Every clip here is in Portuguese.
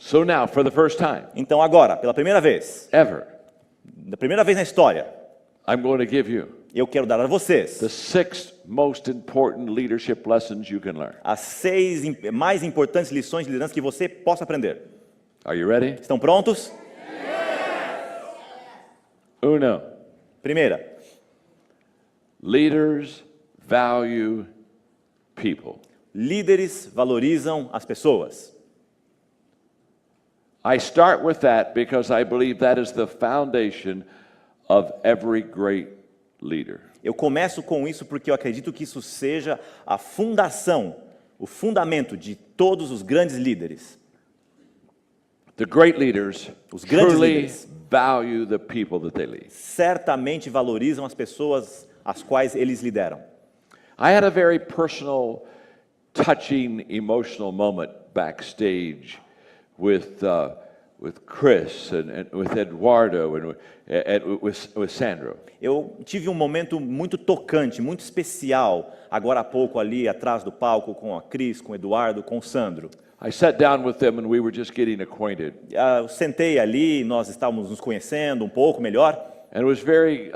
So now, for the first time, Então agora, pela primeira vez, ever, da primeira vez na história, I'm going to give you eu quero dar a vocês the 6 most important leadership lessons you can learn. as 6 mais importantes lições de liderança que você possa aprender. Are you ready? Estão prontos? Uno. Primeira, Leaders value people. líderes valorizam as pessoas. I start with that because I believe that is the foundation of every great leader. Eu começo com isso porque eu acredito que isso seja a fundação, o fundamento de todos os grandes líderes. The great leaders Os grandes truly líderes value the people that they lead. Certamente valorizam as pessoas às quais eles lideram. I had a very personal, touching, emotional moment backstage with Chris and with Eduardo and with Sandro. Eu tive um momento muito tocante, muito especial, agora há pouco ali atrás do palco com a Cris, com o Eduardo, com o Sandro. I sat down with them and we were just getting acquainted. Eu sentei ali, nós estávamos nos conhecendo um pouco melhor. And it was very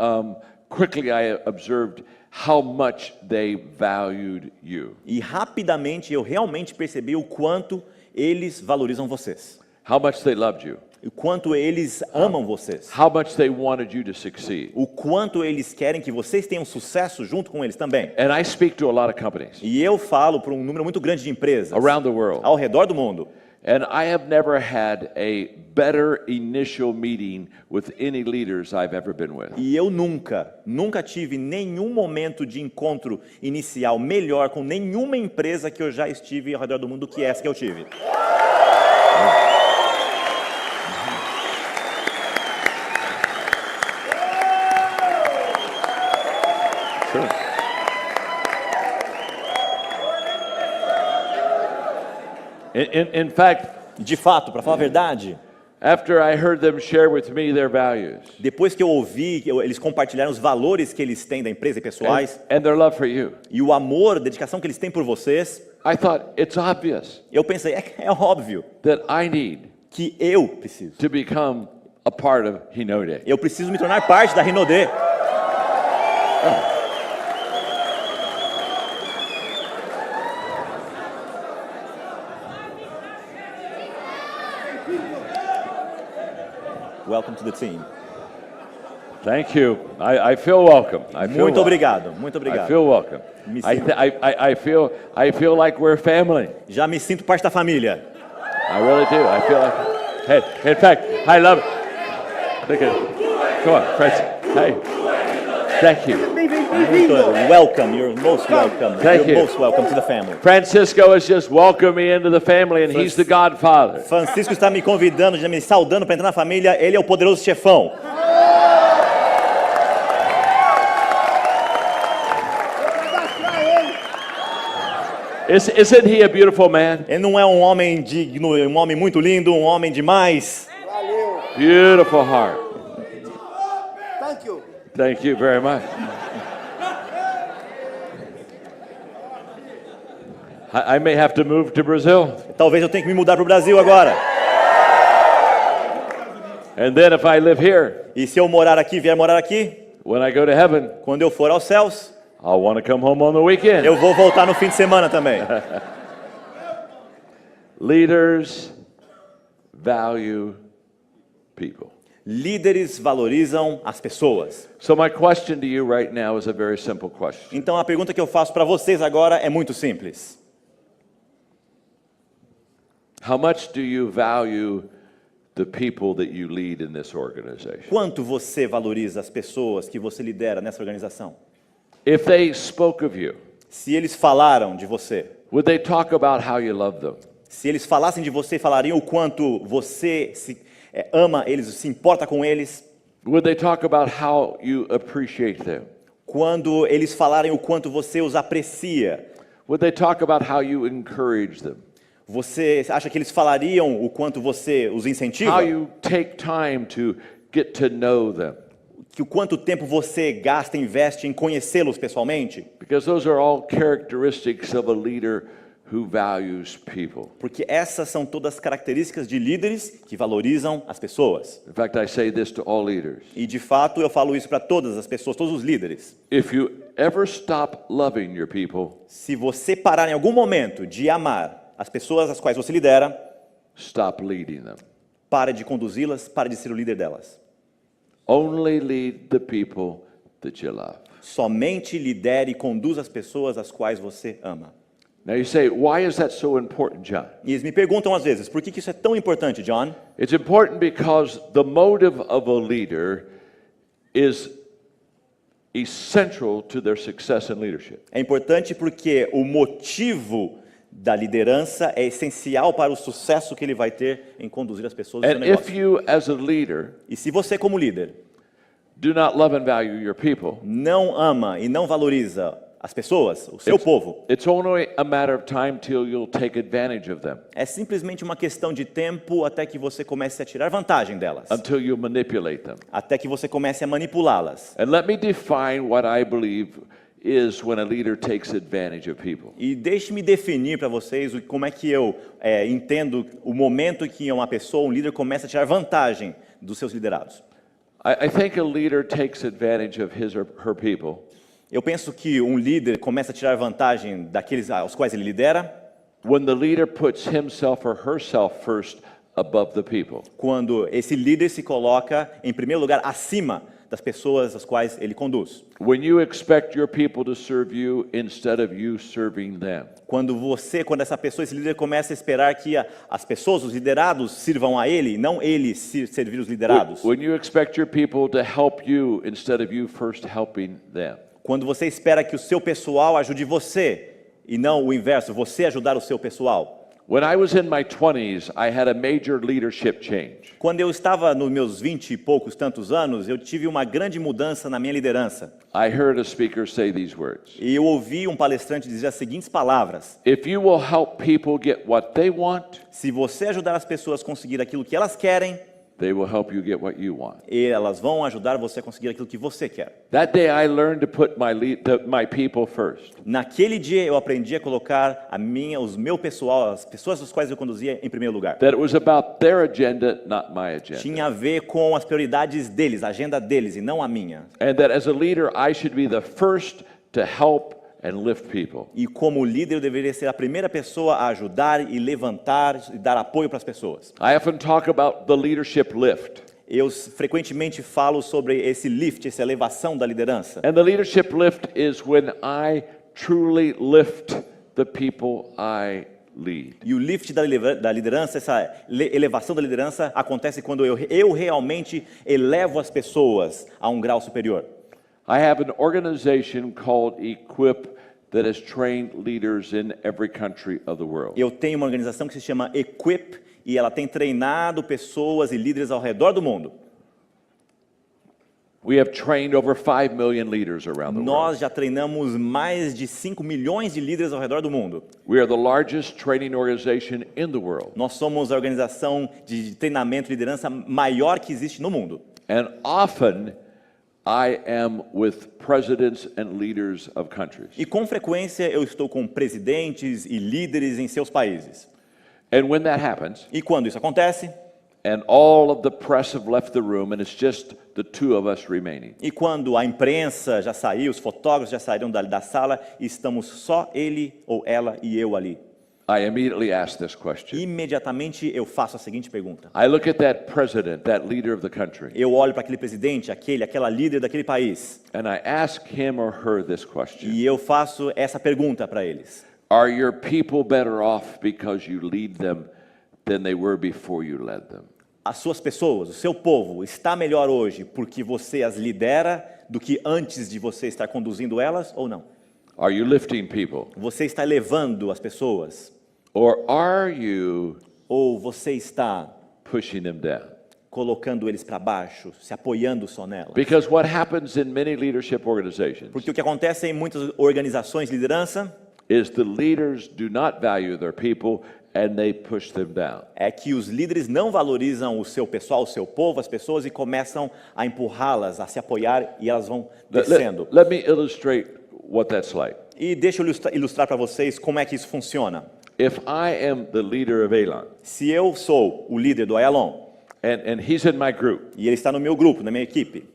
quickly I observed how much they valued you. E rapidamente eu realmente percebi o quanto eles valorizam vocês. How much they loved you. O quanto eles amam vocês. How much they wanted you to succeed. O quanto eles querem que vocês tenham sucesso junto com eles também. And I speak to a lot of companies E eu falo para um número muito grande de empresas around the world. ao redor do mundo. And I have never had a better initial meeting with any leaders I've ever been with. E eu nunca tive nenhum momento de encontro inicial melhor com nenhuma empresa que eu já estive ao redor do mundo que essa que eu tive. In fact, De fato, para falar a verdade, after I heard them share with me their values depois que eu ouvi, eles compartilharam os valores que eles têm da empresa e pessoais, and their love for you, e o amor, a dedicação que eles têm por vocês, I thought it's obvious eu pensei, é óbvio that I need que eu preciso. to become a part of Hinode. Eu preciso me tornar parte da Rinode. Welcome to the team. Thank you. I feel welcome. Muito obrigado, muito obrigado. I feel welcome. Me I, sinto- I feel like we're family. Já me sinto parte da família. I really do. I feel like. Hey, in fact, I love it. Look at it. Come on, Francis. Hey. Thank you. Muito welcome, you're most welcome. Thank You're you. most welcome to the family. Francisco has just welcomed me into the family, and he's the godfather. Francisco está me convidando, já me saudando para entrar na família. Ele é o poderoso chefão. Isn't he a beautiful man? Ele não é um homem digno, um homem muito lindo, um homem demais. Beautiful heart. Thank you. Thank you very much. I may have to move to Brazil. Talvez eu tenha que me mudar para o Brasil agora. And then if I live here, E se eu morar aqui, vier morar aqui, when I go to heaven, quando eu for aos céus, I'll want to come home on the weekend. eu vou voltar no fim de semana também. Leaders value people. Líderes valorizam as pessoas. So my question to you right now is a very simple question. Então a pergunta que eu faço para vocês agora é muito simples. How much do you value the people that you lead in this organization? Quanto você valoriza as pessoas que você lidera nessa organização? If they spoke of you, Se eles falaram de você, would they talk about how you love them? se eles falassem de você, falariam o quanto você ama eles, se importa com eles, Would they talk about how you appreciate them? quando eles falarem o quanto você os aprecia, Would they talk about how you encourage them? você acha que eles falariam o quanto você os incentiva? How you take time to get to know them? Que o quanto tempo você gasta, investe em conhecê-los pessoalmente? Because those are all characteristics of a leader who values people. Porque essas são todas características de líderes que valorizam as pessoas. In fact, I say this to all leaders. E de fato eu falo isso para todas as pessoas, todos os líderes. If you ever stop loving your people, Se você parar em algum momento de amar as pessoas às quais você lidera, stop leading them. pare de conduzi-las, pare de ser o líder delas. Only lead the people that you love. Somente lidere e conduza as pessoas às quais você ama. Now you say, why is that so important, John? E eles me perguntam às vezes, por que isso é tão importante, John? It's important because the motive of a leader is essential to their success in leadership. É importante porque o motivo da liderança é essencial para o sucesso que ele vai ter em conduzir as pessoas no seu And negócio. if you, as a leader, E se você como líder do not love and value your people, não ama e não valoriza as pessoas, o seu povo, it's only a matter of time till you'll take advantage of them, é simplesmente uma questão de tempo até que você comece a tirar vantagem delas, until you manipulate them. até que você comece a manipulá-las. And let me define what I believe is when a leader takes advantage of people. E deixe-me definir para vocês como é que eu entendo o momento que uma pessoa, um líder, começa a tirar vantagem dos seus liderados. I think a leader takes advantage of his or her people Eu penso que um líder começa a tirar vantagem daqueles aos quais ele lidera when the leader puts himself or herself first above the people. quando esse líder se coloca em primeiro lugar acima das pessoas às quais ele conduz. When you expect your people to serve you instead of you serving them. Quando essa pessoa, esse líder começa a esperar que as pessoas, os liderados, sirvam a ele, não ele servir os liderados. When you expect your people to help you instead of you first helping them. Quando você espera que o seu pessoal ajude você e não o inverso, você ajudar o seu pessoal. When I was in my 20s, I had a major leadership change. Quando eu estava nos meus 20 e poucos tantos anos, eu tive uma grande mudança na minha liderança. I heard a speaker say these words. E eu ouvi um palestrante dizer as seguintes palavras: If you will help people get what they want, se você ajudar as pessoas a conseguir aquilo que elas querem, they will help you get what you want. e elas vão ajudar você a conseguir aquilo que você quer. That day I learned to put my people first. Naquele dia eu aprendi a colocar os meu pessoal, as pessoas às quais eu conduzia em primeiro lugar. That it was about their agenda, not my agenda. Tinha a ver com as prioridades deles, a agenda deles e não a minha. And that as a leader I should be the first to help and lift people. E como líder eu deveria ser a primeira pessoa a ajudar e levantar e dar apoio para as pessoas. I often talk about the leadership lift. Eu frequentemente falo sobre esse lift, essa elevação da liderança. And the leadership lift is when I truly lift the people I lead. E o lift da liderança, essa elevação da liderança acontece quando eu realmente elevo as pessoas a um grau superior. I have an organization called Equip that has trained leaders in every country of the world. Eu tenho uma organização que se chama Equip e ela tem treinado pessoas e líderes ao redor do mundo. We have trained over 5 million leaders around the world. Nós já treinamos mais de 5 milhões de líderes ao redor do mundo. We are the largest training organization in the world. Nós somos a organização de treinamento e liderança maior que existe no mundo. And often I am with presidents and leaders of countries. E com frequência eu estou com presidentes e líderes em seus países. And when that happens, E quando isso acontece, and all of the press have left the room and it's just the two of us remaining. e quando a imprensa já saiu, os fotógrafos já saíram da sala e estamos só ele ou ela e eu ali. I immediately ask this question. Imediatamente eu faço a seguinte pergunta. I look at that president, that leader of the country, Eu olho para aquele presidente, aquela líder daquele país, and I ask him or her this question. e eu faço essa pergunta para eles. Are your people better off because you lead them than they were before you led them? As suas pessoas, o seu povo, está melhor hoje porque você as lidera do que antes de você estar conduzindo elas ou não? Are you lifting people? Você está elevando as pessoas? Or are you Ou você está pushing them down? colocando eles para baixo, se apoiando só nelas? Because what happens in many leadership organizations Porque o que acontece em muitas organizações de liderança is the leaders do not value their people and they push them down. é que os líderes não valorizam o seu pessoal, o seu povo, as pessoas, e começam a empurrá-las, a se apoiar, e elas vão descendo. Let me illustrate what that's like. E deixa eu ilustrar para vocês como é que isso funciona. If I am the leader of Elon, Se eu sou o líder do Ayalon, and he's in my group, e ele está no meu grupo, na minha equipe,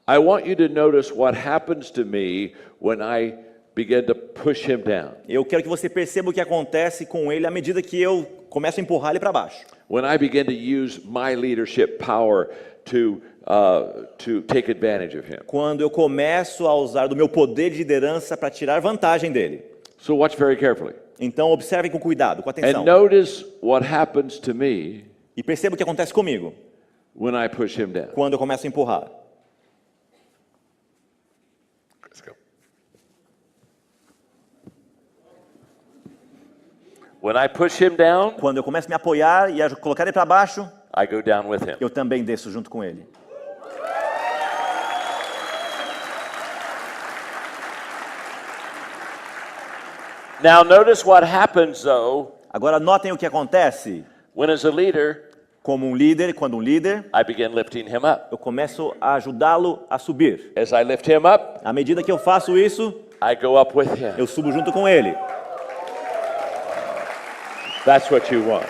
I want you to notice what happens to me when I begin to push him down. eu quero que você perceba o que acontece com ele à medida que eu começo a empurrar ele para baixo. When I begin to use my leadership power to take advantage of him. Quando eu começo a usar do meu poder de liderança para tirar vantagem dele. So watch very carefully. Então observem com cuidado, com atenção. And notice what happens to me E perceba o que acontece comigo when I push him down. quando eu começo a empurrar. Let's go. When I push him down, Quando eu começo a me apoiar e a colocar ele para baixo, I go down with him. eu também desço junto com ele. Now notice what happens though Agora notem o que acontece. when as a leader Como um líder, quando um líder, I begin lifting him up. eu começo a ajudá-lo a subir. As I lift him up, À medida que eu faço isso, I go up with him. eu subo junto com ele. That's what you want.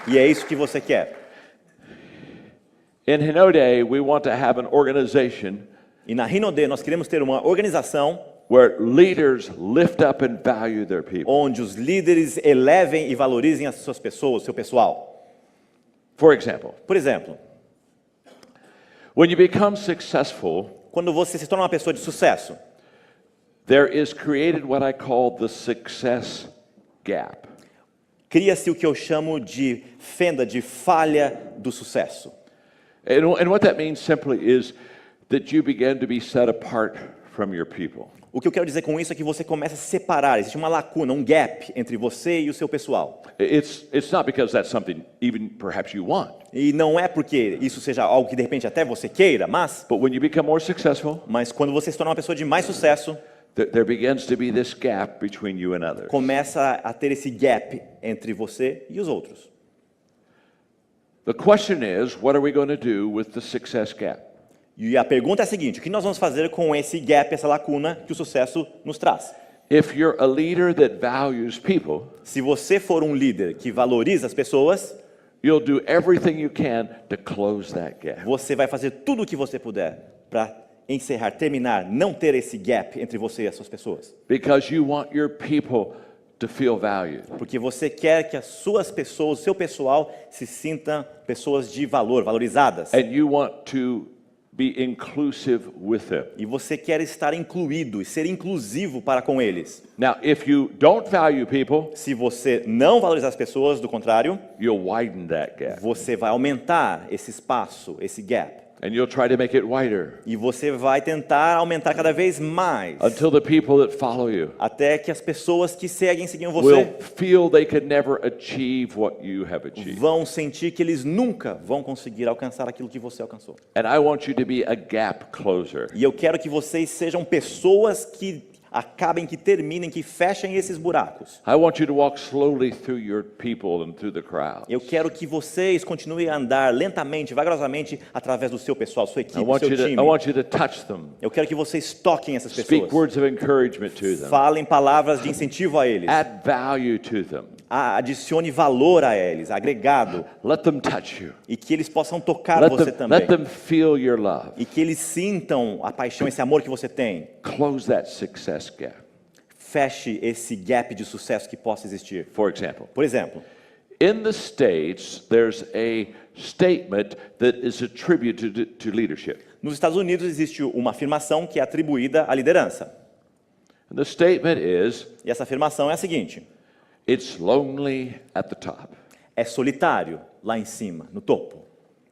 E é isso que você quer. In Hinode, we want to have an organization E na Rinode nós queremos ter uma organização where leaders lift up and value their people. onde os líderes elevem e valorizem as suas pessoas, o seu pessoal. For example, Por exemplo, when you become successful, quando você se torna uma pessoa de sucesso, there is created what I call the success gap. cria-se o que eu chamo de fenda, de falha do sucesso. And what that means simply is that you begin to be set apart from your people. O que eu quero dizer com isso é que você começa a se separar, existe uma lacuna, um gap entre você e o seu pessoal. It's not because that's something even perhaps you want, E não é porque isso seja algo que de repente até você queira, mas but when you become more successful, quando você se torna uma pessoa de mais sucesso, there begins to be this gap between you and others. começa a ter esse gap entre você e os outros. The question is, what are we going to do with the success gap? E a pergunta é a seguinte: o que nós vamos fazer com esse gap, essa lacuna que o sucesso nos traz? If you're a leader that values people, Se você for um líder que valoriza as pessoas, you'll do everything you can to close that gap. você vai fazer tudo o que você puder para encerrar, terminar, não ter esse gap entre você e as suas pessoas. Because you want your people to feel valued. Porque você quer que as suas pessoas, o seu pessoal, se sintam pessoas de valor, valorizadas. And you want to be inclusive with them. E você quer estar incluído e ser inclusivo para com eles. Now, if you don't value people, Se você não valorizar as pessoas, do contrário, you'll widen that gap. você vai aumentar esse espaço, esse gap. And you'll try to make it wider E você vai tentar aumentar cada vez mais, until the people that follow you até que as pessoas que seguem você, will feel they could never achieve what you have achieved. vão sentir que eles nunca vão conseguir alcançar aquilo que você alcançou. And I want you to be a gap closer. E eu quero que vocês sejam pessoas que acabem, que terminem, que fechem esses buracos. I want you to walk slowly through your people and through the crowd. Eu quero que vocês continuem a andar lentamente, vagarosamente, através do seu pessoal, sua equipe, I want seu time. you to touch them. Eu quero que vocês toquem essas Speak pessoas. words of encouragement to them. Falem palavras de incentivo a eles. Add value to them. Adicione valor a eles, agregado. Let them touch you. E que eles possam tocar Let você them, também. let them feel your love. E que eles sintam a paixão, esse amor que você tem. Close that success gap. Feche esse gap de sucesso que possa existir. For example, Por exemplo, in the States, there's a statement that is attributed to leadership. nos Estados Unidos existe uma afirmação que é atribuída à liderança. And the statement is, E essa afirmação é a seguinte: it's lonely at the top. é solitário lá em cima, no topo.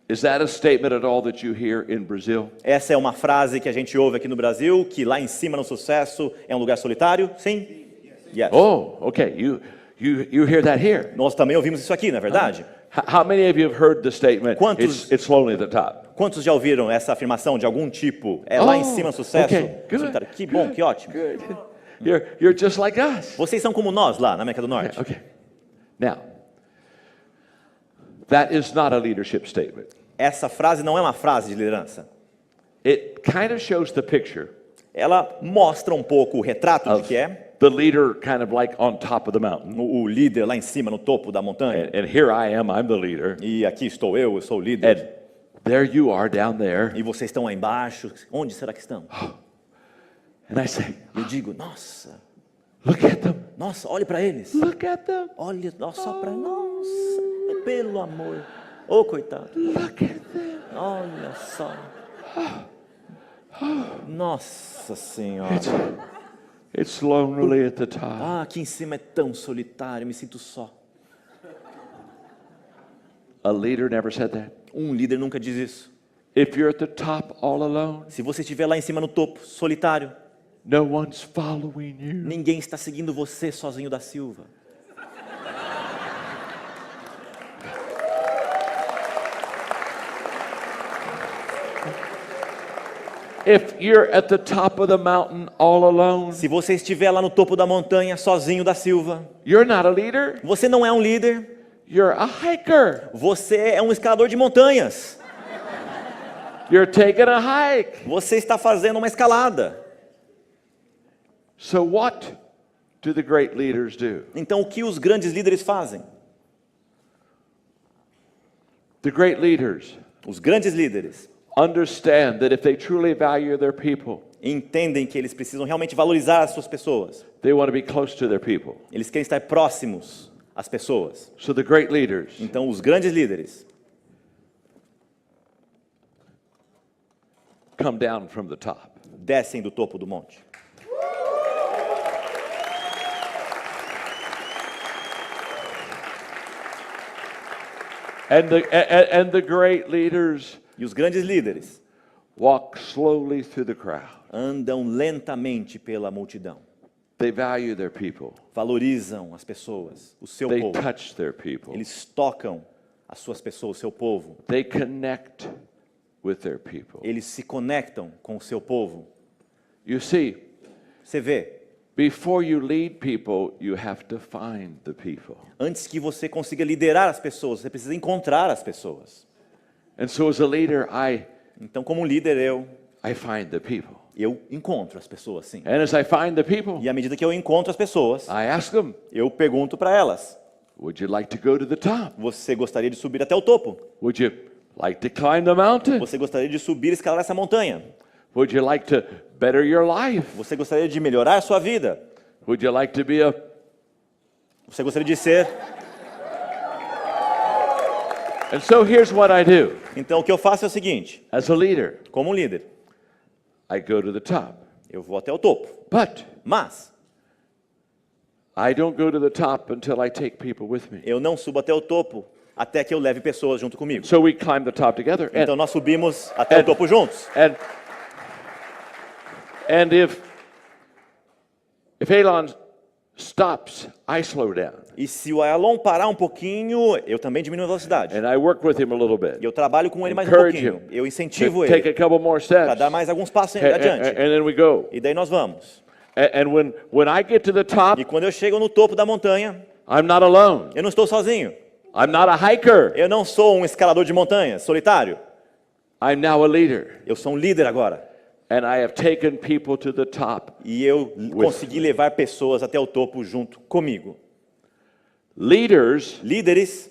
Is that a statement at all that you hear in Brazil? Essa é uma frase que a gente ouve aqui no Brasil, que lá em cima no sucesso é um lugar solitário? Sim? Yes. Oh, okay. You hear that here. Nós também ouvimos isso aqui, não é verdade? How many of you have heard the statement, Quantos- it's lonely at the top? Quantos já ouviram essa afirmação de algum tipo? É lá em cima no sucesso? okay, good, solitário. Que bom, que ótimo. Good. You're just like us. Vocês são como nós lá na América do Norte. Okay. Now, that is not a leadership statement. Essa frase não é uma frase de liderança. It kind of shows the picture Ela mostra um pouco o retrato de que é the leader kind of like on top of the mountain. O líder lá em cima, no topo da montanha. And here I am, I'm the leader. E aqui estou eu sou o líder. And there you are down there. E vocês estão lá embaixo. Onde será que estão? And I say, Eu digo, nossa, look at them. nossa, olhe para eles. Look at them. Olha só para nossa, pelo amor. Ô, coitado. Look at them. Olha só. Nossa Senhora. It's lonely at the top. Ah, aqui em cima é tão solitário, me sinto só. A leader never said that. Um líder nunca diz isso. If you're at the top all alone, Se você estiver lá em cima no topo, solitário, no one's following you. ninguém está seguindo você sozinho da Silva. If you're at the top of the mountain all alone, Se você estiver lá no topo da montanha, sozinho da Silva, you're not a leader. você não é um líder, You're a hiker. você é um escalador de montanhas. You're taking a hike. Você está fazendo uma escalada. So what do the great leaders do? Então, o que os grandes líderes fazem? The great leaders Os grandes líderes understand that if they truly value their people, entendem que eles precisam realmente valorizar as suas pessoas. they want to be close to their people. Eles querem estar próximos às pessoas. So the great leaders Então, os grandes líderes come down from the top. descem do topo do monte. And the great leaders E os grandes líderes walk slowly through the crowd. andam lentamente pela multidão. They value their people. Valorizam as pessoas, o seu They povo. touch their people. Eles tocam as suas pessoas, o seu povo. They connect with their people. Eles se conectam com o seu povo. You see, Você vê, before you lead people, you have to find the people. antes que você consiga liderar as pessoas, você precisa encontrar as pessoas. And so as a leader, Então, como líder, I find the people. eu encontro as pessoas, sim. And as I find the people, E à medida que eu encontro as pessoas, I ask them, eu pergunto para elas: would you like to go to the top? você gostaria de subir até o topo? Would you like to climb the mountain? Você gostaria de subir e escalar essa montanha? Would you like to better your life? Você gostaria de melhorar a sua vida? Would you like to be a... Você gostaria de ser? And so here's what I do. Então, o que eu faço é o seguinte: As a leader, como um líder, I go to the top. eu vou até o topo. But Mas I don't go to the top until I take people with me. eu não subo até o topo até que eu leve pessoas junto comigo. So we climb the top together. Então nós subimos até o topo juntos. And if Elon stops, I slow down. E se o Elon parar um pouquinho, eu também diminuo a velocidade. And I work with him a little bit. E eu trabalho com ele mais um Encourage pouquinho. him Eu incentivo to ele take a couple more para steps. dar mais alguns passos And adiante. then we go. E daí nós vamos. And when I get to the top, E quando eu chego no topo da montanha, I'm not alone. eu não estou sozinho. I'm not a hiker. Eu não sou um escalador de montanha solitário. I'm now a leader. Eu sou um líder agora. And I have taken people to the top. E eu consegui levar pessoas até o topo junto comigo. Leaders Líderes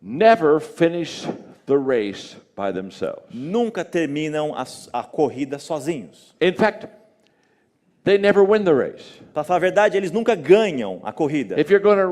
never finish the race by themselves. nunca terminam a corrida sozinhos. In fact, they never win the race. Para falar a verdade, eles nunca ganham a corrida. If you're going to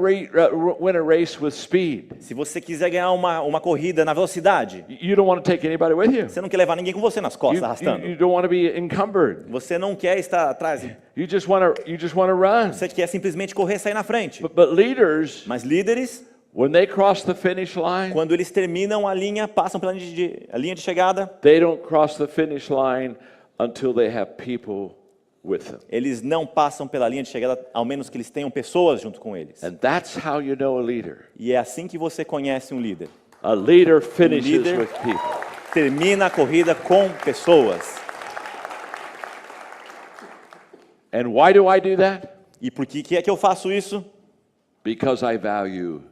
win a race with speed, Se você quiser ganhar uma corrida na velocidade, you don't want to take anybody with you. você não quer levar ninguém com você nas costas, arrastando. You don't want to be encumbered. Você não quer estar atrás. You just want to run. Você quer simplesmente correr e sair na frente. But leaders, Mas líderes, when they cross the finish line, quando eles terminam a linha, passam pela a linha de chegada, they don't cross the finish line until they have people with them. eles não passam pela linha de chegada, ao menos que eles tenham pessoas junto com eles. And that's how you know a leader. E é assim que você conhece um líder. A leader finishes líder with people. termina a corrida com pessoas. And why do I do that? E por que é que eu faço isso? Because I value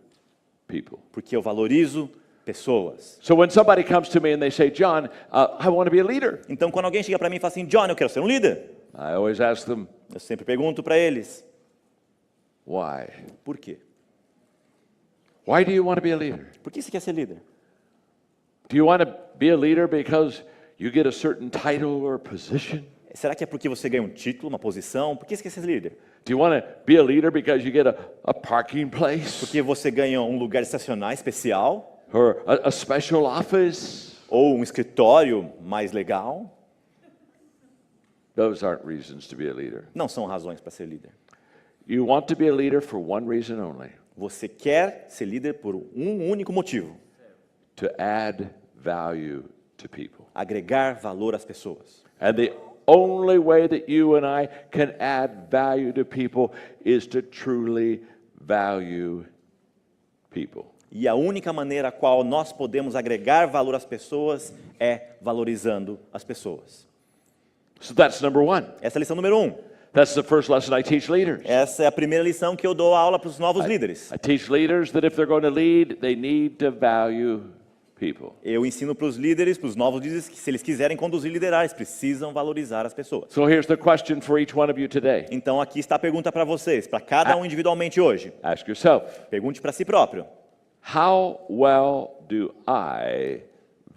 people. Porque eu valorizo pessoas. So when somebody comes to me and they say, John, I want to be a leader, Então, quando alguém chega para mim e fala assim, John, eu quero ser um líder, I always ask them, Eu sempre pergunto para eles, why? por quê? Why do you want to be a leader? Por que você quer ser líder? Do you want to be a leader because you get a certain title or position? Será que é porque você ganha um título, uma posição? Por que você quer ser líder? Do you want to be a leader because you get a parking place? Porque você ganha um lugar de estacionar especial? Or a special office? Ou um escritório mais legal? Those aren't reasons to be a leader. Não são razões para ser líder. You want to be a leader for one reason only. Você quer ser líder por um único motivo. To add value to people. Agregar valor às pessoas. And the only way that you and I can add value to people is to truly value people. E a única maneira a qual nós podemos agregar valor às pessoas é valorizando as pessoas. So that's number one. Essa é a lição número 1. That's the first lesson I teach leaders. Essa é a primeira lição que eu dou aula para os novos líderes. I teach leaders that if they're going to lead, they need to value people. Eu ensino para os líderes, para os novos líderes, que se eles quiserem conduzir e liderar, eles precisam valorizar as pessoas. So here's the question for each one of you today. Então aqui está a pergunta para vocês, para cada um individualmente hoje. Ask yourself, Pergunte para si próprio. how well do I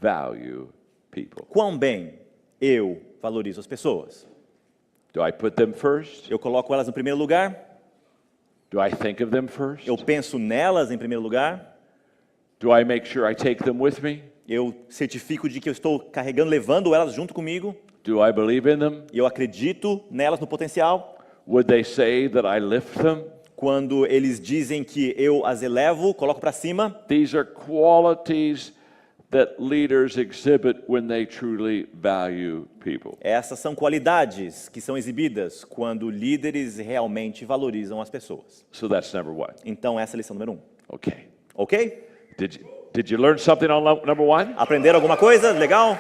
value people? Quão bem eu valorizo as pessoas? Do I put them first? Eu coloco elas no primeiro lugar? Do I think of them first? Eu penso nelas em primeiro lugar? Do I make sure I take them with me? Eu certifico de que eu estou carregando, levando elas junto comigo? Do I believe in them? E eu acredito nelas no potencial? Would they say that I lift them? Quando eles dizem que eu as elevo, coloco para cima? These are qualities that leaders exhibit when they truly value people. Essas são qualidades que são exibidas quando líderes realmente valorizam as pessoas. So that's number one. Então essa é a lição número 1. Okay. Ok? Did you learn something on number one? Aprenderam alguma coisa? Legal?